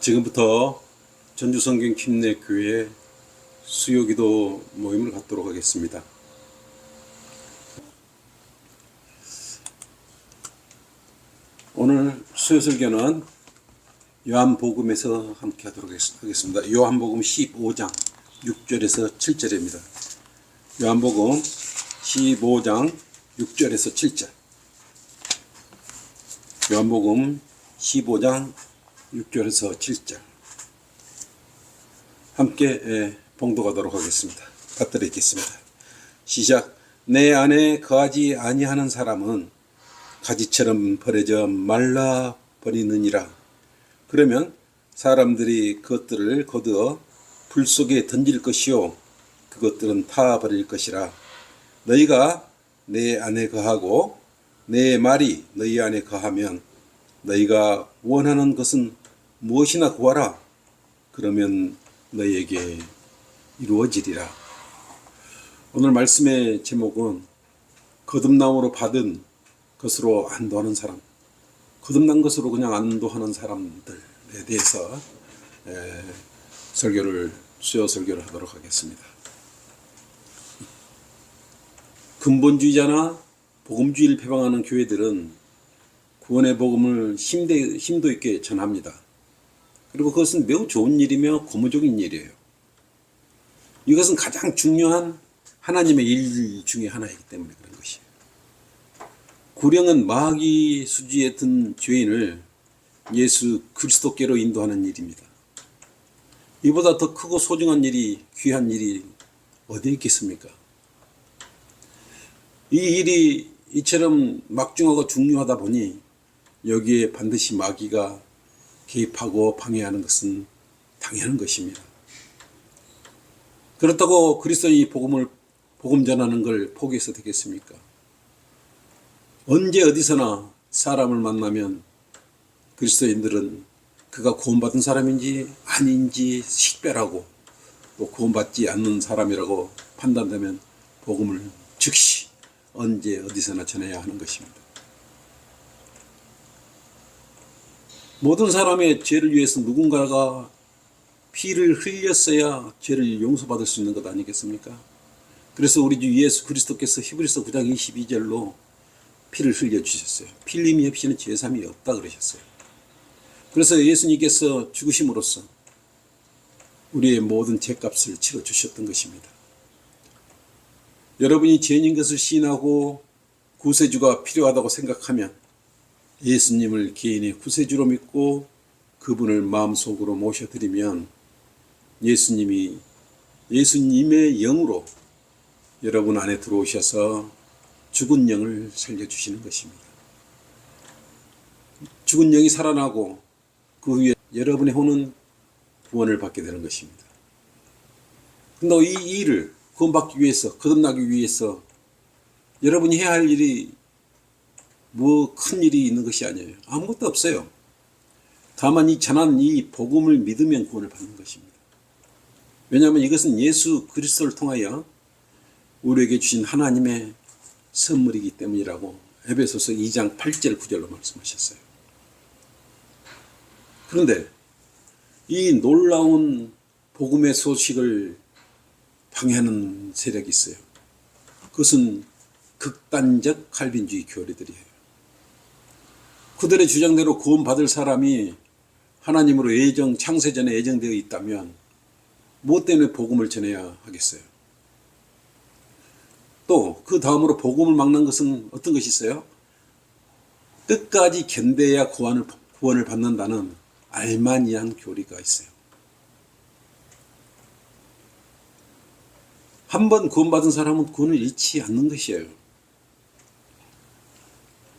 지금부터 전주성경 김내교회 수요기도 모임을 갖도록 하겠습니다. 오늘 수요설교는 요한복음에서 함께 하도록 하겠습니다. 요한복음 15장 6절에서 7절입니다. 요한복음 15장 6절에서 7절. 요한복음 15장 6절에서 7절 함께 봉독하도록 하겠습니다. 받들어 읽겠습니다. 시작. 내 안에 거하지 아니하는 사람은 가지처럼 버려져 말라 버리느니라. 그러면 사람들이 그것들을 거두어 불 속에 던질 것이요 그것들은 타 버릴 것이라. 너희가 내 안에 거하고 내 말이 너희 안에 거하면 너희가 원하는 것은 무엇이나 구하라. 그러면 너희에게 이루어지리라. 오늘 말씀의 제목은 거듭남으로 받은 것으로 안도하는 사람, 거듭난 것으로 그냥 안도하는 사람들에 대해서 수요 설교를 하도록 하겠습니다. 근본주의자나 복음주의를 표방하는 교회들은 구원의 복음을 힘도 있게 전합니다. 그리고 그것은 매우 좋은 일이며 고무적인 일이에요. 이것은 가장 중요한 하나님의 일 중에 하나이기 때문에 그런 것이에요. 구령은 마귀 수지에 든 죄인을 예수 그리스도께로 인도하는 일입니다. 이보다 더 크고 소중한 일이, 귀한 일이 어디에 있겠습니까? 이 일이 이처럼 막중하고 중요하다 보니 여기에 반드시 마귀가 개입하고 방해하는 것은 당연한 것입니다. 그렇다고 그리스도의 복음 전하는 걸 포기해서 되겠습니까? 언제 어디서나 사람을 만나면 그리스도인들은 그가 구원받은 사람인지 아닌지 식별하고 또 구원받지 않는 사람이라고 판단되면 복음을 즉시 언제 어디서나 전해야 하는 것입니다. 모든 사람의 죄를 위해서 누군가가 피를 흘렸어야 죄를 용서받을 수 있는 것 아니겠습니까? 그래서 우리 주 예수 그리스도께서 히브리서 9장 22절로 피를 흘려주셨어요. 피 흘림이 없이는 죄삼이 없다 그러셨어요. 그래서 예수님께서 죽으심으로써 우리의 모든 죄값을 치러주셨던 것입니다. 여러분이 죄인인 것을 시인하고 구세주가 필요하다고 생각하면 예수님을 개인의 구세주로 믿고 그분을 마음속으로 모셔드리면 예수님의 영으로 여러분 안에 들어오셔서 죽은 영을 살려주시는 것입니다. 죽은 영이 살아나고 그 후에 여러분의 혼은 구원을 받게 되는 것입니다. 그런데 이 일을 구원받기 위해서, 거듭나기 위해서 여러분이 해야 할 일이 뭐 큰 일이 있는 것이 아니에요. 아무것도 없어요. 다만 전한 이 복음을 믿으면 구원을 받는 것입니다. 왜냐하면 이것은 예수 그리스도를 통하여 우리에게 주신 하나님의 선물이기 때문이라고 에베소서 2장 8절 9절로 말씀하셨어요. 그런데 이 놀라운 복음의 소식을 방해하는 세력이 있어요. 그것은 극단적 칼빈주의 교리들이에요. 그들의 주장대로 구원받을 사람이 하나님으로 창세전에 예정되어 있다면 무엇 때문에 복음을 전해야 하겠어요? 또 그 다음으로 복음을 막는 것은 어떤 것이 있어요? 끝까지 견뎌야 구원을 받는다는 알마니안 교리가 있어요. 한번 구원받은 사람은 구원을 잃지 않는 것이에요.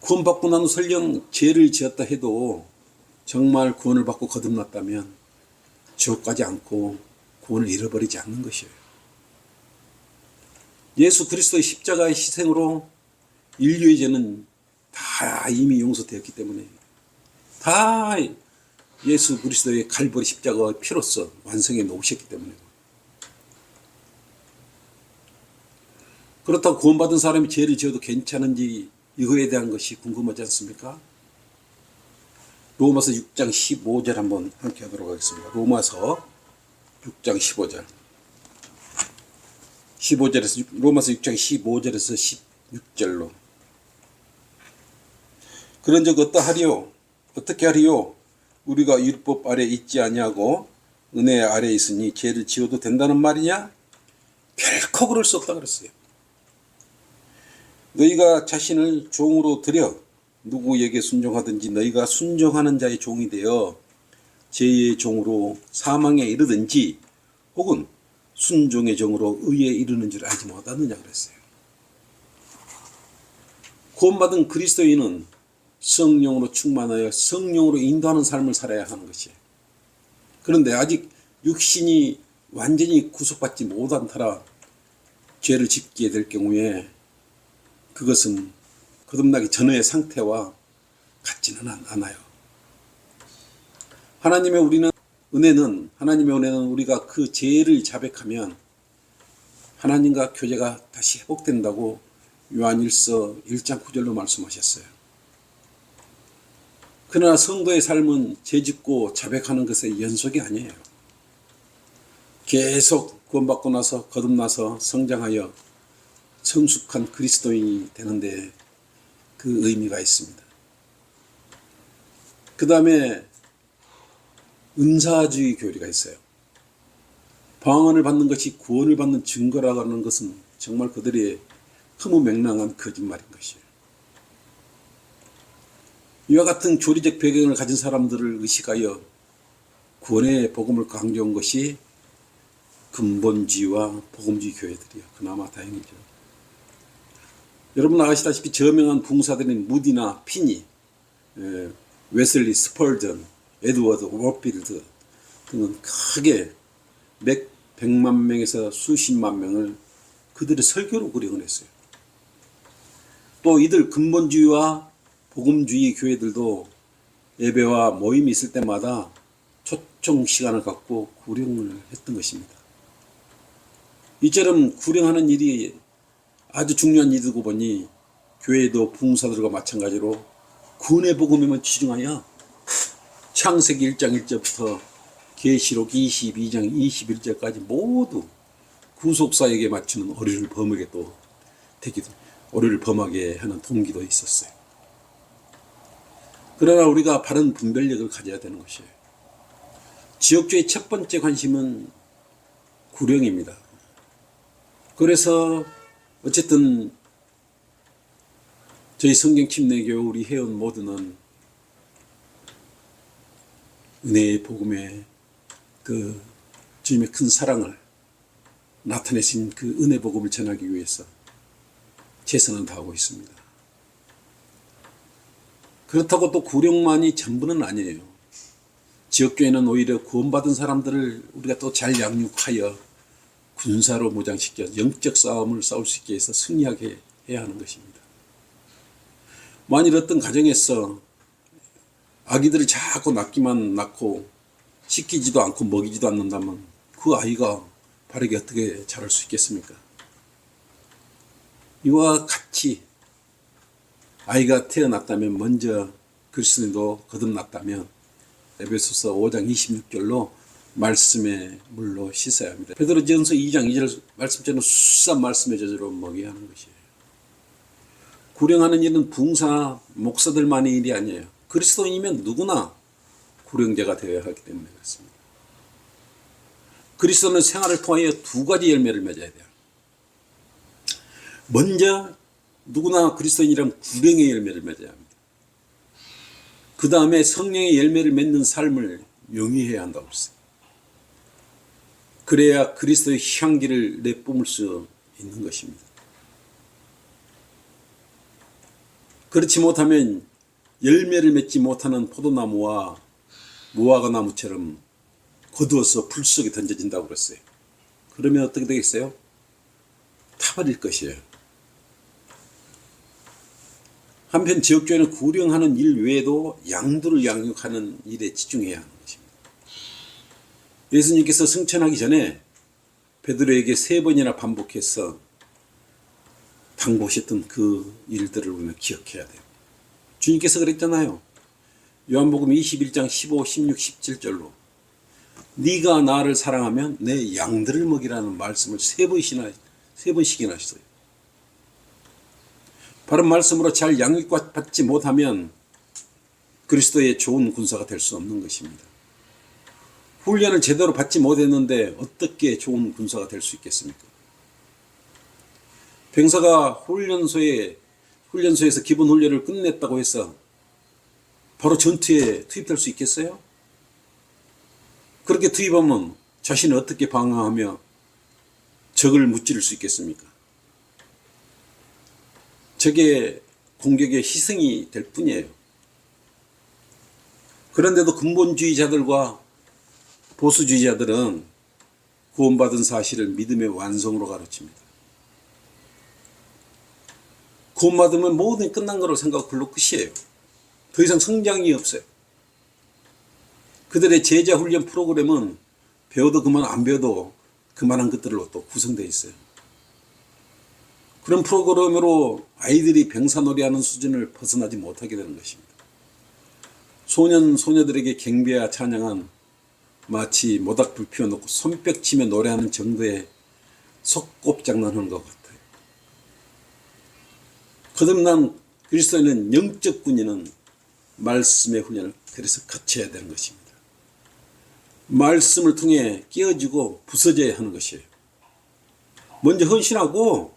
구원받고 난 후 설령 죄를 지었다 해도 정말 구원을 받고 거듭났다면 지옥 가지 않고 구원을 잃어버리지 않는 것이에요. 예수 그리스도의 십자가의 희생으로 인류의 죄는 다 이미 용서되었기 때문에 다 예수 그리스도의 갈보리 십자가의 피로써 완성해 놓으셨기 때문에 그렇다고 구원받은 사람이 죄를 지어도 괜찮은지 이거에 대한 것이 궁금하지 않습니까? 로마서 6장 15절 한번 함께 하도록 하겠습니다. 로마서 6장 15절. 15절에서 로마서 6장 15절에서 16절로. 그런 적 어떠하리요? 어떻게 하리요? 우리가 율법 아래 있지 아니하고 은혜 아래 있으니 죄를 지어도 된다는 말이냐? 결코 그럴 수 없다 그랬어요. 너희가 자신을 종으로 들여 누구에게 순종하든지 너희가 순종하는 자의 종이 되어 죄의 종으로 사망에 이르든지 혹은 순종의 종으로 의에 이르는 줄 알지 못하느냐 그랬어요. 구원받은 그리스도인은 성령으로 충만하여 성령으로 인도하는 삶을 살아야 하는 것이에요. 그런데 아직 육신이 완전히 구속받지 못한 터라 죄를 짓게 될 경우에 그것은 거듭나기 전의 상태와 같지는 않아요. 하나님의 은혜는 우리가 그 죄를 자백하면 하나님과 교제가 다시 회복된다고 요한일서 1장 9절로 말씀하셨어요. 그러나 성도의 삶은 죄짓고 자백하는 것의 연속이 아니에요. 계속 구원받고 나서 거듭나서 성장하여 성숙한 그리스도인이 되는데 그 의미가 있습니다. 그 다음에 은사주의 교리가 있어요. 방언을 받는 것이 구원을 받는 증거라고 하는 것은 정말 그들의 허무맹랑한 거짓말인 것이에요. 이와 같은 교리적 배경을 가진 사람들을 의식하여 구원의 복음을 강조한 것이 근본주의와 복음주의 교회들이요. 그나마 다행이죠. 여러분 아시다시피 저명한 붕사들인 무디나 피니, 웨슬리 스펄전, 에드워드 워필드 등은 크게 몇 백만 명에서 수십만 명을 그들의 설교로 구령을 했어요. 또 이들 근본주의와 복음주의 교회들도 예배와 모임이 있을 때마다 초청 시간을 갖고 구령을 했던 것입니다. 이처럼 구령하는 일이 아주 중요한 일이고 보니 교회도 붕사들과 마찬가지로 구원의 복음에만 치중하여 창세기 1장 1절부터 계시록 22장 21절까지 모두 구속사에게 맞추는 오류를 범하게 하는 동기도 있었어요. 그러나 우리가 바른 분별력을 가져야 되는 것이에요. 지역주의 첫 번째 관심은 구령입니다. 그래서 어쨌든 저희 성경침례교회 우리 회원 모두는 은혜의 복음의 그 주님의 큰 사랑을 나타내신 그 은혜 복음을 전하기 위해서 최선을 다하고 있습니다. 그렇다고 또 구령만이 전부는 아니에요. 지역교회는 오히려 구원받은 사람들을 우리가 또 잘 양육하여 군사로 무장시켜 영적 싸움을 싸울 수 있게 해서 승리하게 해야 하는 것입니다. 만일 어떤 가정에서 아기들을 자꾸 낳기만 낳고 시키지도 않고 먹이지도 않는다면 그 아이가 바르게 어떻게 자랄 수 있겠습니까? 이와 같이 아이가 태어났다면 먼저 그리스도인도 거듭났다면 에베소서 5장 26절로 말씀의 물로 씻어야 합니다. 베드로전서 2장 2절 말씀처럼 수산 말씀의 저주로 먹여야 하는 것이에요. 구령하는 일은 붕사 목사들만의 일이 아니에요. 그리스도인이면 누구나 구령자가 되어야 하기 때문에 그렇습니다. 그리스도는 생활을 통하여 두 가지 열매를 맺어야 돼요. 먼저 누구나 그리스도인이란 구령의 열매를 맺어야 합니다. 그 다음에 성령의 열매를 맺는 삶을 영위해야 한다고 했어요. 그래야 그리스도의 향기를 내뿜을 수 있는 것입니다. 그렇지 못하면 열매를 맺지 못하는 포도나무와 무화과 나무처럼 거두어서 풀 속에 던져진다고 그랬어요. 그러면 어떻게 되겠어요? 타버릴 것이에요. 한편 지역교회는 구령하는 일 외에도 양들을 양육하는 일에 집중해야 하는 것입니다. 예수님께서 승천하기 전에 베드로에게 3번이나 반복해서 당부하셨던 그 일들을 우리는 기억해야 돼요. 주님께서 그랬잖아요. 요한복음 21장 15, 16, 17절로 네가 나를 사랑하면 내 양들을 먹이라는 말씀을 세 번씩이나 했어요. 바른 말씀으로 잘 양육받지 못하면 그리스도의 좋은 군사가 될 수 없는 것입니다. 훈련을 제대로 받지 못했는데 어떻게 좋은 군사가 될 수 있겠습니까? 병사가 훈련소에서 기본 훈련을 끝냈다고 해서 바로 전투에 투입될 수 있겠어요? 그렇게 투입하면 자신을 어떻게 방어하며 적을 무찌를 수 있겠습니까? 적의 공격에 희생이 될 뿐이에요. 그런데도 근본주의자들과 보수주의자들은 구원받은 사실을 믿음의 완성으로 가르칩니다. 구원받으면 모든 끝난 거로 생각하고 그걸로 끝이에요. 더 이상 성장이 없어요. 그들의 제자 훈련 프로그램은 배워도 그만 안 배워도 그만한 것들로 또 구성되어 있어요. 그런 프로그램으로 아이들이 병사놀이하는 수준을 벗어나지 못하게 되는 것입니다. 소녀들에게 경배와 찬양한 마치 모닥불 피워놓고 손뼉치며 노래하는 정도의 속곱장난하는 것 같아요. 거듭난 그리스도인은 영적 군인은 말씀의 훈련을 그래서 거쳐야 되는 것입니다. 말씀을 통해 깨어지고 부서져야 하는 것이에요. 먼저 헌신하고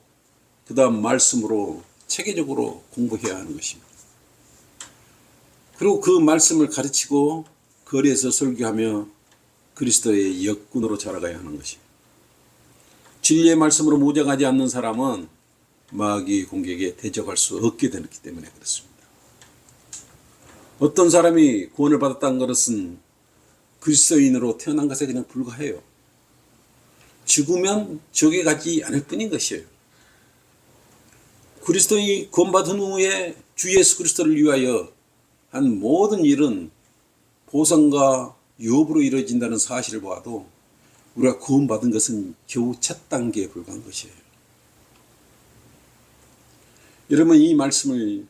그 다음 말씀으로 체계적으로 공부해야 하는 것입니다. 그리고 그 말씀을 가르치고 거리에서 설교하며 그리스도의 역군으로 자라가야 하는 것입니다. 진리의 말씀으로 무장하지 않는 사람은 마귀 공격에 대적할 수 없게 되기 때문에 그렇습니다. 어떤 사람이 구원을 받았다는 것은 그리스도인으로 태어난 것에 그냥 불과해요. 죽으면 지옥에 가지 않을 뿐인 것이에요. 그리스도인이 구원받은 후에 주 예수 그리스도를 위하여 한 모든 일은 보상과 유업으로 이루어진다는 사실을 보아도 우리가 구원받은 것은 겨우 첫 단계에 불과한 것이에요. 여러분 이 말씀을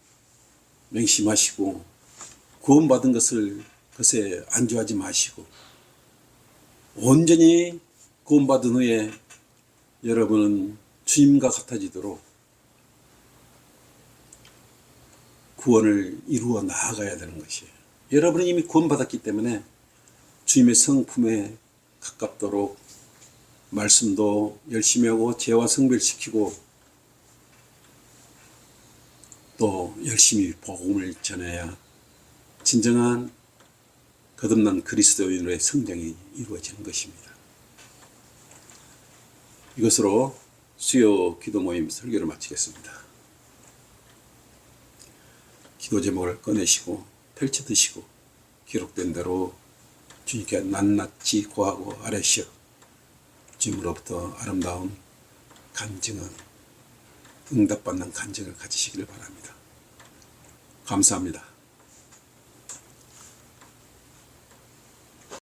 명심하시고 구원받은 것에 안주하지 마시고 온전히 구원받은 후에 여러분은 주님과 같아지도록 구원을 이루어 나아가야 되는 것이에요. 여러분은 이미 구원받았기 때문에 주님의 성품에 가깝도록 말씀도 열심히 하고 죄와 성별시키고 또 열심히 복음을 전해야 진정한 거듭난 그리스도인으로의 성장이 이루어지는 것입니다. 이것으로 수요 기도 모임 설교를 마치겠습니다. 기도 제목을 꺼내시고 펼쳐 드시고 기록된 대로 주님께 낱낱이 고하고 아뢰시어 주님으로부터 아름다운 간증은 응답받는 간증을 가지시기를 바랍니다. 감사합니다.